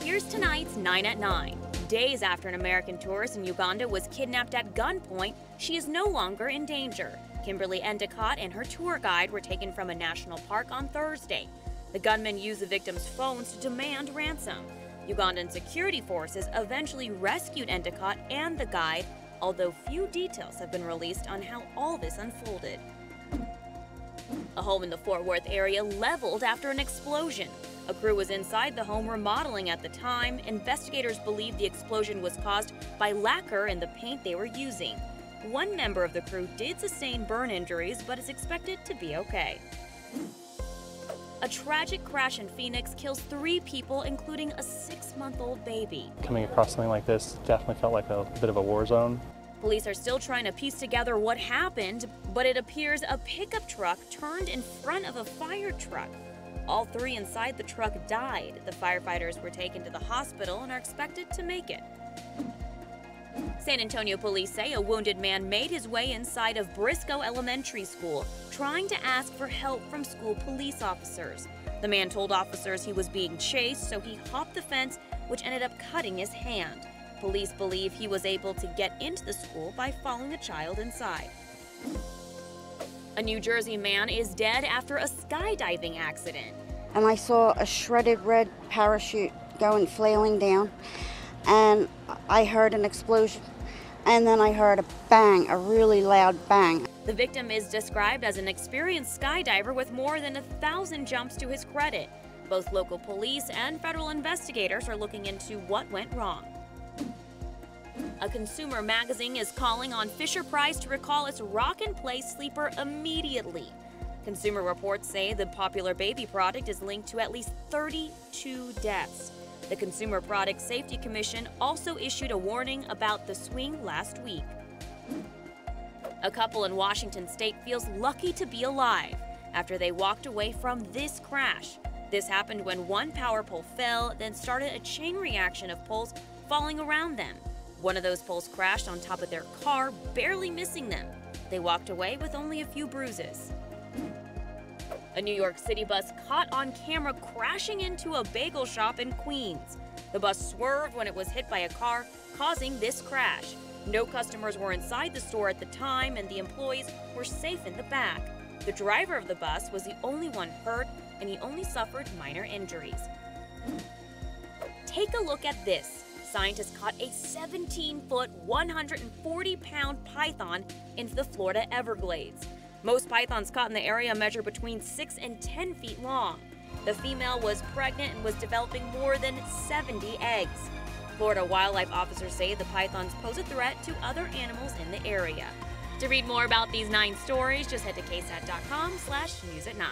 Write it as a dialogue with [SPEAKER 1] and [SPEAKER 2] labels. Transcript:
[SPEAKER 1] Here's tonight's 9 at 9. Days after an American tourist in Uganda was kidnapped at gunpoint, she is no longer in danger. Kimberly Endicott and her tour guide were taken from a national park on Thursday. The gunman used the victim's phones to demand ransom. Ugandan security forces eventually rescued Endicott and the guide, although few details have been released on how all this unfolded. A home in the Fort Worth area leveled after an explosion. A crew was inside the home remodeling at the time. Investigators believe the explosion was caused by lacquer in the paint they were using. One member of the crew did sustain burn injuries, but is expected to be okay. A tragic crash in Phoenix kills 3 people, including a 6-month-old baby.
[SPEAKER 2] Coming across something like this definitely felt like a bit of a war zone.
[SPEAKER 1] Police are still trying to piece together what happened, but it appears a pickup truck turned in front of a fire truck. All 3 inside the truck died. The firefighters were taken to the hospital and are expected to make it. San Antonio police say a wounded man made his way inside of Briscoe Elementary School, trying to ask for help from school police officers. The man told officers he was being chased, so he hopped the fence, which ended up cutting his hand. Police believe he was able to get into the school by following the child inside. A New Jersey man is dead after a skydiving accident.
[SPEAKER 3] And I saw a shredded red parachute going flailing down, and I heard an explosion, and then I heard a bang, a really loud bang.
[SPEAKER 1] The victim is described as an experienced skydiver with more than 1,000 jumps to his credit. Both local police and federal investigators are looking into what went wrong. A consumer magazine is calling on Fisher-Price to recall its rock-and-play sleeper immediately. Consumer reports say the popular baby product is linked to at least 32 deaths. The Consumer Product Safety Commission also issued a warning about the swing last week. A couple in Washington state feels lucky to be alive after they walked away from this crash. This happened when one power pole fell, then started a chain reaction of poles falling around them. One of those poles crashed on top of their car, barely missing them. They walked away with only a few bruises. A New York City bus caught on camera crashing into a bagel shop in Queens. The bus swerved when it was hit by a car, causing this crash. No customers were inside the store at the time, and the employees were safe in the back. The driver of the bus was the only one hurt, and he only suffered minor injuries. Take a look at this. Scientists caught a 17-foot, 140-pound python in the Florida Everglades. Most pythons caught in the area measure between 6 and 10 feet long. The female was pregnant and was developing more than 70 eggs. Florida wildlife officers say the pythons pose a threat to other animals in the area. To read more about these 9 stories, just head to ksat.com/newsat9.